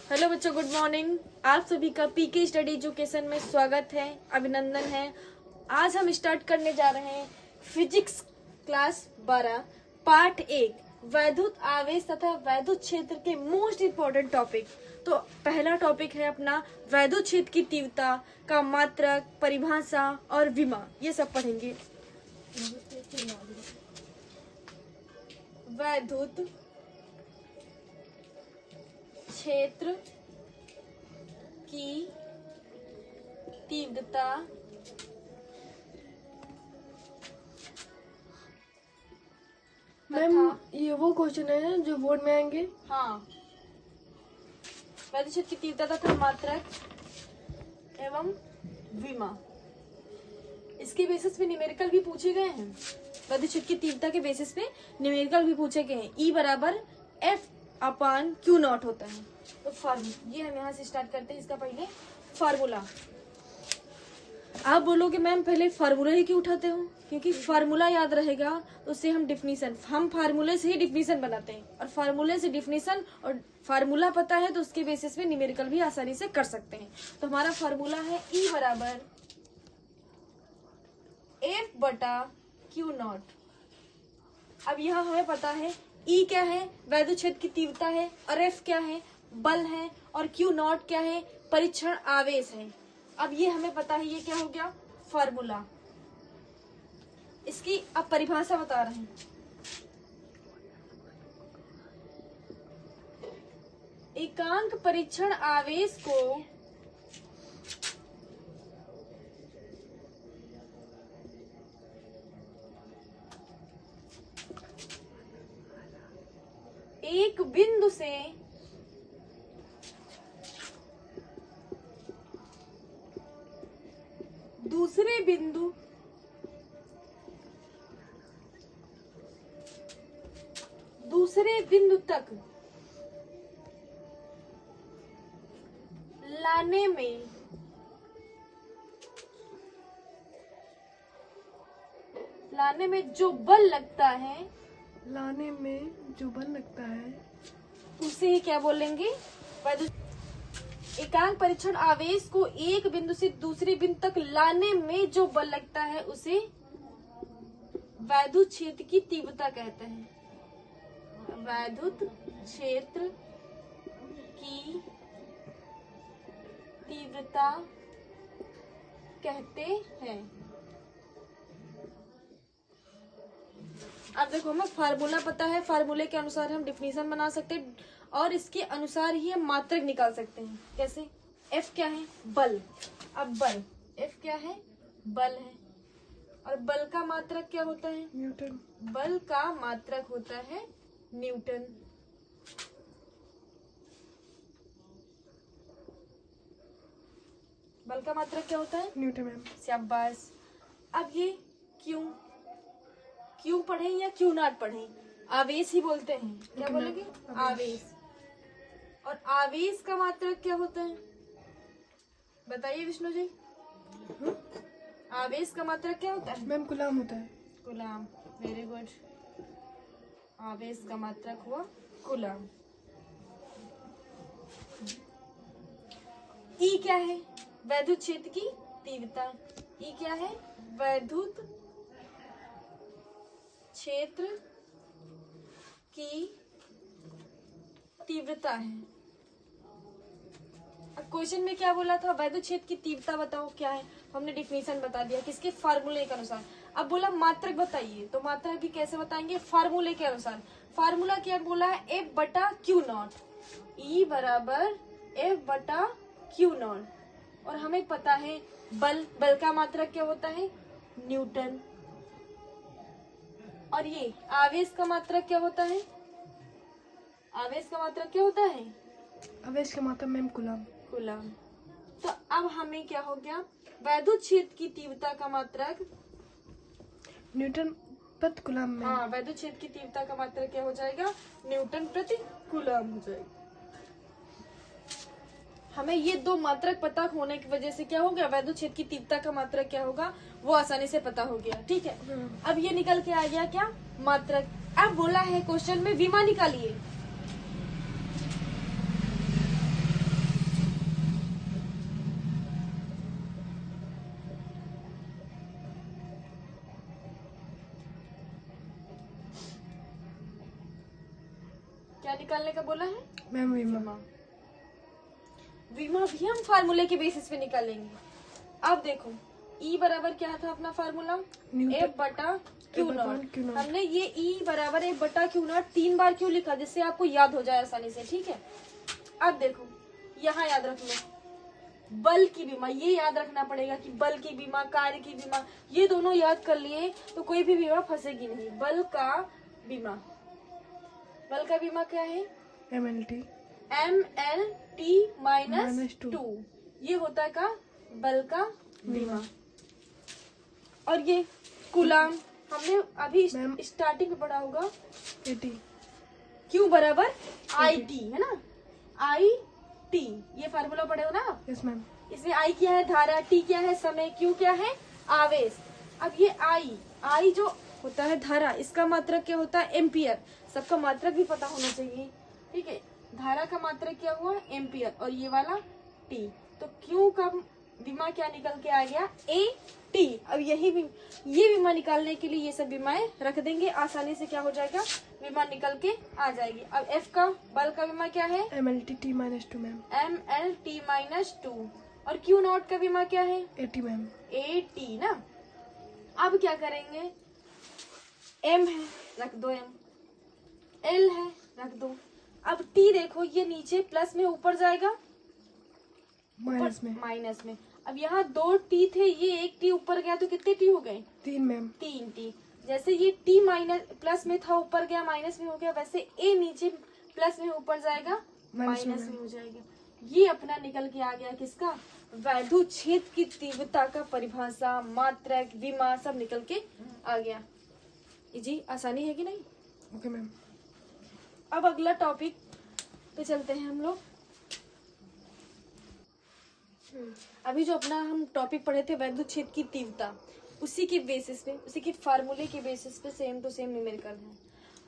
Hello बच्चों, good morning. आप सभी का पीके स्टडी एजुकेशन में स्वागत है, अभिनंदन है। आज हम स्टार्ट करने जा रहे हैं फिजिक्स क्लास 12 पार्ट 1 वैद्युत आवेश तथा वैद्युत क्षेत्र के मोस्ट इम्पोर्टेंट टॉपिक। तो पहला टॉपिक है अपना वैद्युत क्षेत्र की तीव्रता का मात्रक, परिभाषा और विमा, ये सब पढ़ेंगे। वैद्युत क्षेत्र की तीव्रता मैम, ये वो क्वेश्चन है जो बोर्ड में आएंगे। हाँ, वैद्युत क्षेत्र की तीव्रता तथा मात्रक एवं विमा, इसके बेसिस पे न्यूमेरिकल भी पूछे गए हैं। वैद्युत क्षेत्र की तीव्रता के बेसिस पे न्यूमेरिकल भी पूछे गए हैं। E बराबर F/Q0 होता है। तो फार्मूला ये हम यहाँ से स्टार्ट करते हैं। इसका पहले फार्मूला। आप बोलोगे मैम पहले फार्मूला ही क्यों उठाते हो? क्योंकि फार्मूला याद रहेगा तो उससे हम फार्मूले से ही डिफिनीशन बनाते हैं, और फार्मूले से डिफिनीशन और फार्मूला पता है तो उसके बेसिस पे न्यूमेरिकल भी आसानी से कर सकते हैं। तो हमारा फार्मूला है E बराबर F/Q0। अब यहाँ हमें पता है E क्या है, वैद्युत क्षेत्र की तीव्रता है, और F क्या है, बल है, और Q0 क्या है, परीक्षण आवेश है। अब ये हमें पता है, ये क्या हो गया, फार्मूला। इसकी अब परिभाषा बता रहे हैं। एकांक परीक्षण आवेश को एक बिंदु से दूसरे बिंदु तक लाने में जो बल लगता है उसे ही क्या बोलेंगे, एकांक परीक्षण आवेश को एक बिंदु से दूसरे बिंदु तक लाने में जो बल लगता है उसे वैद्युत क्षेत्र की तीव्रता कहते हैं। वैद्युत क्षेत्र की तीव्रता कहते हैं। अब देखो, हमें फार्मूला पता है, फार्मूले के अनुसार हम डिफिनीशन बना सकते हैं और इसके अनुसार ही हम मात्रक निकाल सकते हैं। कैसे? F क्या है, बल। अब बल F क्या है, बल है, और बल का मात्रक क्या होता है, न्यूटन। बल का मात्रक होता है न्यूटन। बल का मात्रक क्या होता है, न्यूटन मैम। शाबाश। अब ये क्यों पढ़े या क्यों नॉट पढ़े, आवेश ही बोलते हैं। क्या बोलेंगे, आवेश। और आवेश का मात्रक क्या होता है, बताइए विष्णु जी। आवेश का मात्रक क्या होता है मैम? कूलाम होता है। Coulomb, very good. आवेश का मात्रक हुआ कूलाम। ई क्या है, वैद्युत क्षेत्र की तीव्रता। ई क्या है, वैद्युत क्षेत्र की तीव्रता है। अब क्वेश्चन में क्या बोला था, वैद्युत क्षेत्र की तीव्रता बताओ क्या है, हमने डिफिनीशन बता दिया किसके, फार्मूले के अनुसार। अब बोला मात्रक बताइए, तो मात्रक भी कैसे बताएंगे, फार्मूले के अनुसार। फार्मूला क्या बोला है, F/Q0। E बराबर F/Q0। और हमें पता है बल का मात्रक क्या होता है, न्यूटन। और ये आवेश का मात्रक क्या होता है, आवेश का मात्रक क्या होता है, आवेश का मात्रक मैम कूलाम। कूलाम। तो अब हमें क्या हो गया, वैद्युत क्षेत्र की तीव्रता का मात्रक न्यूटन प्रति कूलाम में। हाँ, वैद्युत क्षेत्र की तीव्रता का मात्रक क्या हो जाएगा, न्यूटन प्रति कूलाम हो जाएगा। हमें ये दो मात्रक पता होने की वजह से क्या हो गया, वैद्युत क्षेत्र की तीव्रता का मात्रक क्या होगा वो आसानी से पता हो गया। ठीक है, अब ये निकल के आ गया क्या, मात्रक। अब बोला है क्वेश्चन में विमा निकालिए। क्या निकालने का बोला है? मैम विमा। विमा। विमा भी हम फार्मूले के बेसिस पे निकालेंगे। अब देखो ई बराबर क्या था अपना फार्मूला? एफ बटा क्यू नॉट। हमने ये ई बराबर एफ बटा क्यू नॉट 3 बार क्यों लिखा? जिससे आपको याद हो जाए आसानी से, ठीक है। अब देखो यहाँ याद रख लो बल की बीमा, ये याद रखना पड़ेगा कि बल की बीमा, कार्य की बीमा, ये दोनों याद कर लिए तो कोई भी बीमा फंसेगी नहीं। बल का बीमा, बल का बीमा क्या है? MLT -2, ये होता है का बल का बीमा। और ये कूलाम हमने अभी स्टार्टिंग में पढ़ा होगा, AT Q बराबर IT है ना, IT ये फार्मूला पढ़े हो ना आप? Yes ma'am. इसमें I क्या है? धारा, T क्या है? समय, Q क्या है? आवेश। अब ये I जो होता है धारा, इसका मात्रक क्या होता है? एम्पियर। सबका मात्रक भी पता होना चाहिए, ठीक है। धारा का मात्रक क्या हुआ? एम्पियर। और ये वाला T, तो Q का बीमा क्या निकल के आ गया? AT। अब यही ये बीमा निकालने के लिए ये सब बीमाएं रख देंगे, आसानी से क्या हो जाएगा? बीमा निकल के आ जाएगी। अब F का बल का बीमा क्या है? MLT T -2 ma'am. MLT -2। और Q नॉट का बीमा क्या है? AT ma'am. AT ना। अब क्या करेंगे? M है, रख दो M। L है, रख दो। अब T देखो, ये नीचे प्लस में ऊपर जाएगा माइनस में। माइनस में। अब यहाँ 2 T थे, ये 1 T ऊपर गया तो कितने T हो गए? 3 मैम। 3 T। जैसे ये T माइनस प्लस में था, ऊपर गया माइनस में हो गया, वैसे A नीचे प्लस में ऊपर जाएगा माइनस में हो जाएगा। ये अपना निकल के आ गया किसका? वैद्युत क्षेत्र की तीव्रता का परिभाषा, मात्रक, विमा सब निकल के आ गया। जी आसानी है कि नहीं? Okay ma'am. अब अगला टॉपिक पे चलते हैं हम लोग। अभी जो अपना हम टॉपिक पढ़े थे वैद्युत क्षेत्र की तीव्रता, उसी के बेसिस पे, उसी के फार्मूले के बेसिस पे सेम टू सेम न्यूमेरिकल है।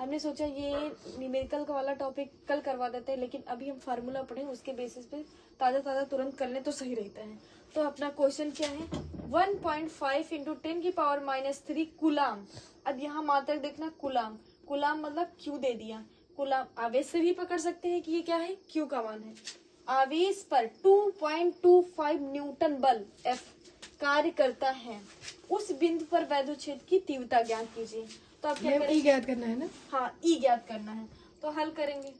हमने सोचा ये न्यूमेरिकल का वाला टॉपिक कल करवा देते हैं, लेकिन अभी हम फार्मूला पढ़े उसके बेसिस पे ताजा तुरंत कर लें तो सही रहता है। तो अपना क्वेश्चन क्या है? 1.5 × 10⁻³ कूलाम। अब यहाँ मात्रक देखना, कूलाम, कूलाम मतलब क्यू दे दिया। कूलाम आवेश से भी पकड़ सकते हैं कि ये क्या है? क्यू का मान है। आवेश पर 2.25 न्यूटन बल F कार्य करता है, उस बिंदु पर वैद्युत क्षेत्र की तीव्रता ज्ञात कीजिए। तो आप क्या करेंगे? ई ज्ञात करना है ना? हाँ, ई ज्ञात करना है। तो हल करेंगे।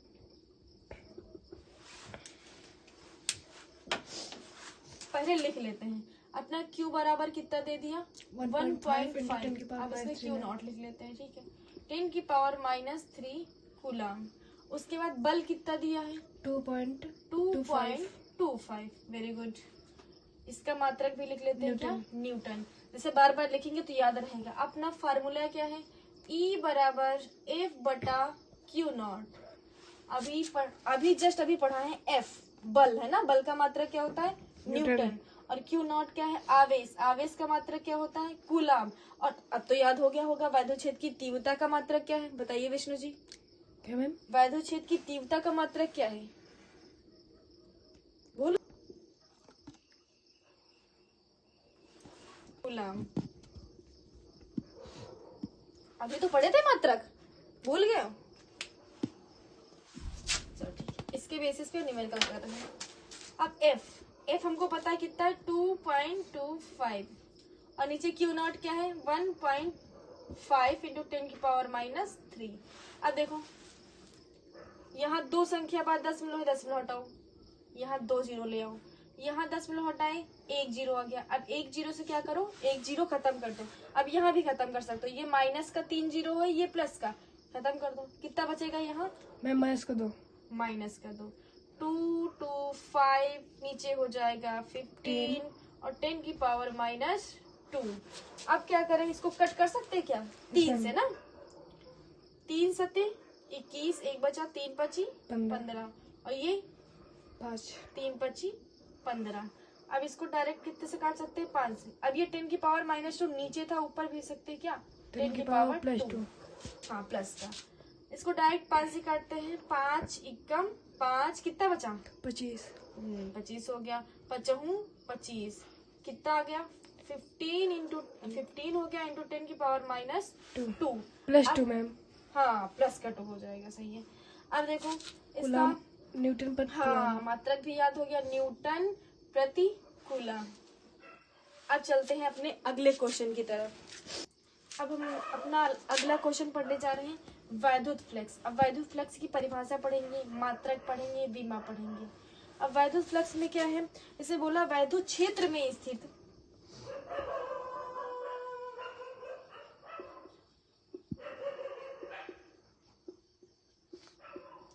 पहले लिख लेते हैं। अपना Q बराबर कितना दे दिया? 1.5। अब इसमें Q नॉट लिख लेते हैं, ठीक है। 10⁻³ कूलाम। उसके बाद बल कितना दिया है? 2.25। Very good. इसका मात्रक भी लिख लेते हैं, क्या? न्यूटन। जैसे बार बार लिखेंगे तो याद रहेगा। अपना फार्मूला क्या है? E बराबर F बटा क्यू नॉट। अभी जस्ट पढ़ा है F बल है ना, बल का मात्रक क्या होता है? न्यूटन। और क्यू नॉट क्या है? आवेश। आवेश का मात्रक क्या होता है? कूलाम। और अब तो याद हो गया होगा वैद्युत क्षेत्र की तीव्रता का मात्रक क्या है? बताइए विष्णु जी। क्या मैम? वैद्युत क्षेत्र की तीव्रता का मात्रक क्या है? बोलो। कूलाम। अभी तो पढ़े थे मात्रक, भूल गए हो? चलो ठीक है, इसके बेसिस पे न्यूमेरिकल कर रहे हैं। अब F हमको पता है कितना है? 2.25। और नीचे Q नॉट क्या है? 1.5 × 10⁻³ अब देखो यहाँ 2 संख्या बाद दशमलव हटाओ, यहाँ 2 0 ले आओ, यहाँ दशमलव हटाए 1 0 आ गया। अब 1 0 से क्या करो? 1 0 खत्म कर दो। अब यहाँ भी खत्म कर सकते हो, ये माइनस का 3 0 है, ये प्लस का, खत्म कर दो। कितना बचेगा यहाँ? मैम माइनस का 2। माइनस का 2। 2 2 5 नीचे हो जाएगा 15 और 10⁻²। अब क्या करें? इसको कट कर सकते हैं क्या? 3 से ना, 3 सते 21, 1 बचा, 3 पची 15 और ये 5, 3 पची 15। अब इसको डायरेक्ट कितने से काट सकते हैं? 5 से। अब ये 10⁻² नीचे था, ऊपर भेज सकते हैं क्या? 10⁻²। हाँ प्लस का। इसको डायरेक्ट 5 से काटते हैं। 5 एकम 5, कितना बचा? 25। 25 हो गया। 5 25 कितना आ गया? 15 हो गया × 10⁻²। +2 मैम। हाँ प्लस का 2 हो जाएगा, सही है। अब देखो इसका, कूलम न्यूटन पर हाँ मात्रक भी याद हो गया, न्यूटन प्रति कूलम। अब चलते हैं अपने अगले क्वेश्चन की तरफ। अब हम अपना अगला क्वेश्चन पढ़ने जा रहे हैं, वैद्युत फ्लक्स। अब वैद्युत फ्लक्स की परिभाषा पढ़ेंगे, मात्रक पढ़ेंगे, विमा पढ़ेंगे। अब वैद्युत फ्लक्स में क्या है, इसे बोला वैद्युत क्षेत्र में स्थित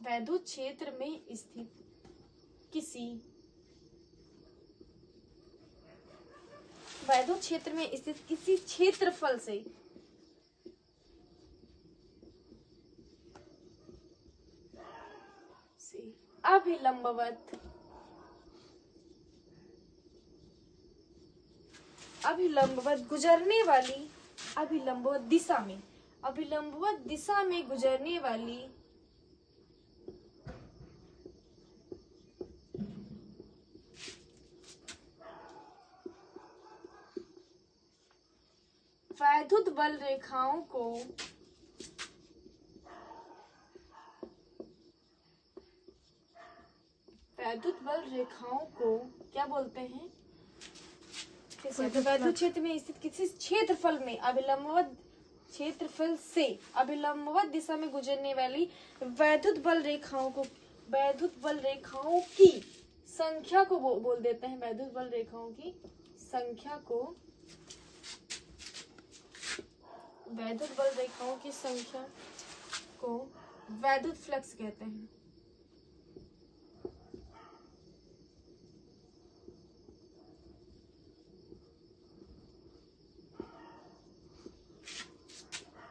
वैद्युत क्षेत्र में स्थित किसी वैद्युत क्षेत्र में स्थित किसी क्षेत्रफल से अभिलंबवत गुजरने वाली अभिलंबवत दिशा में गुजरने वाली वैद्युत बल रेखाओं को क्या बोलते हैं? तो वैद्युत क्षेत्र में स्थित किसी क्षेत्रफल में अभिलंबवत दिशा में गुजरने वाली वैद्युत बल रेखाओं की संख्या को बोल देते हैं, वैद्युत बल रेखाओं की संख्या को वैद्युत फ्लक्स कहते हैं।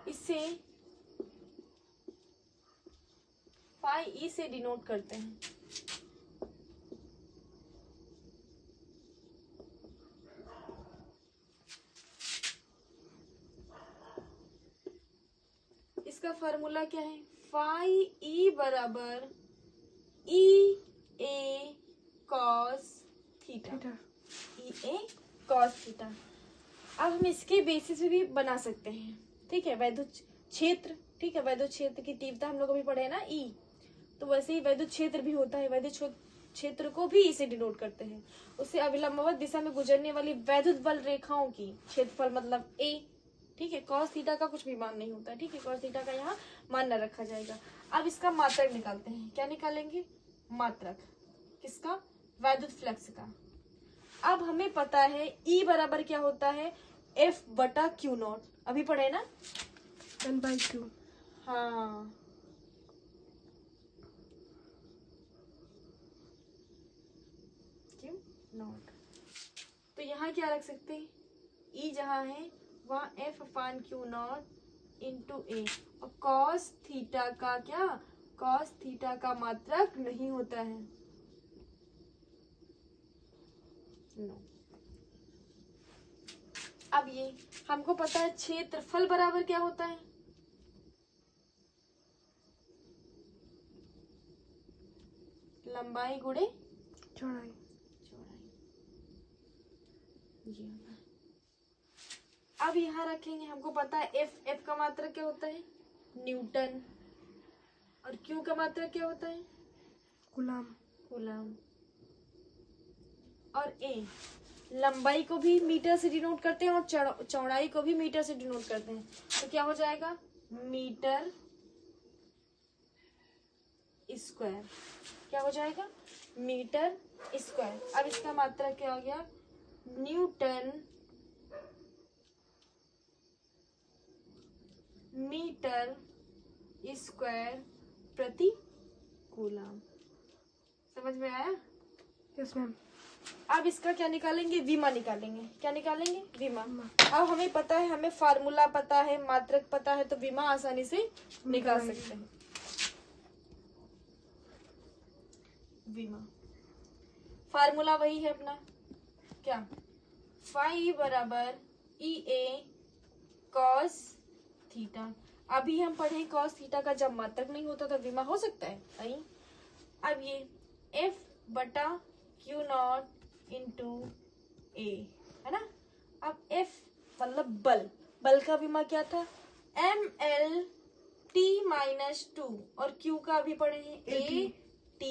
इसे फाई ई से डिनोट करते हैं। इसका फार्मूला क्या है? फाई ई बराबर ई ए कॉस थीटा। अब हम इसके बेसिस पे भी बना सकते हैं, ठीक है। वैद्युत क्षेत्र, ठीक है, वैद्युत क्षेत्र की तीव्रता हम लोग अभी पढ़े ना ई, तो वैसे ही वैद्युत क्षेत्र भी होता है। वैद्युत क्षेत्र को भी ई से डिनोट करते हैं। उससे अभिलंबवत दिशा में गुजरने वाली वैद्युत बल रेखाओं की क्षेत्रफल मतलब ए, ठीक है। कॉस थीटा का कुछ भी मान नहीं होता, ठीक है, कॉस थीटा का यहाँ मान न रखा जाएगा। अब इसका मात्रक निकालते हैं। क्या निकालेंगे? मात्रक किसका? वैद्युत फ्लक्स का। अब हमें पता है ई बराबर क्या होता है? एफ बटा क्यू नॉट, अभी पढ़े ना, 1/2। हाँ, क्यू नॉट। तो यहाँ क्या रख सकते हैं? ई जहाँ है वहाँ F upon Q naught into A. और कॉस थीटा का क्या? कॉस थीटा का मात्रक नहीं होता है, नो। अब ये हमको पता है क्षेत्रफल बराबर क्या होता है? लंबाई गुणे चौड़ाई। अब यहाँ रखेंगे, हमको पता है एफ का मात्रक क्या होता है? न्यूटन। और क्यू का मात्रक क्या होता है? कूलम। और ए लंबाई को भी मीटर से डिनोट करते हैं और चौड़ाई को भी मीटर से डिनोट करते हैं। तो क्या हो जाएगा? Metre square. क्या हो जाएगा? Metre square. अब इसका मात्रक क्या हो गया? न्यूटन मीटर स्क्वायर प्रति कूलम। समझ में आया? Yes ma'am. अब इसका क्या निकालेंगे? विमा निकालेंगे। क्या निकालेंगे? विमा। अब हमें पता है, हमें फार्मूला पता है, मात्रक पता है, तो विमा आसानी से निकाल सकते हैं। विमा फार्मूला वही है अपना, क्या? फाई बराबर ई ए कॉस थीटा। अभी हम पढ़े कॉस थीटा का जब मात्रक नहीं होता तो विमा हो सकता है, नहीं। अब ये एफ बटा क्यू नॉट इंटू ए है ना। अब एफ मतलब बल का विमा क्या था? एम एल टी -2 और Q का अभी पढ़े हैं A T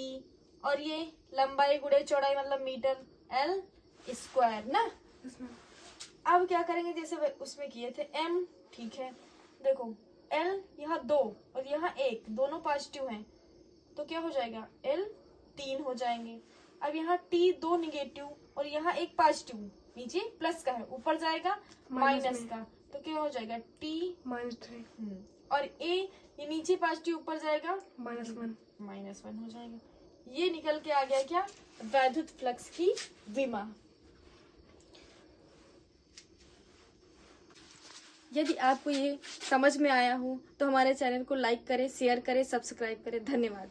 और ये लंबाई गुणे चौड़ाई मतलब मीटर L स्क्वायर ना। अब क्या करेंगे जैसे उसमें किए थे M, ठीक है। देखो L यहाँ 2 और यहाँ 1, दोनों पॉजिटिव हैं तो क्या हो जाएगा L 3 हो जाएंगे। अब यहाँ T 2 निगेटिव और यहाँ एक पॉजिटिव, नीचे प्लस का है, ऊपर जाएगा माइनस का, तो क्या हो जाएगा T -3 और A ये नीचे पॉजिटिव ऊपर जाएगा -1 हो जाएगा। ये निकल के आ गया क्या, वैद्युत फ्लक्स की विमा। यदि आपको ये समझ में आया हो तो हमारे चैनल को लाइक करें, शेयर करें, सब्सक्राइब करें। धन्यवाद।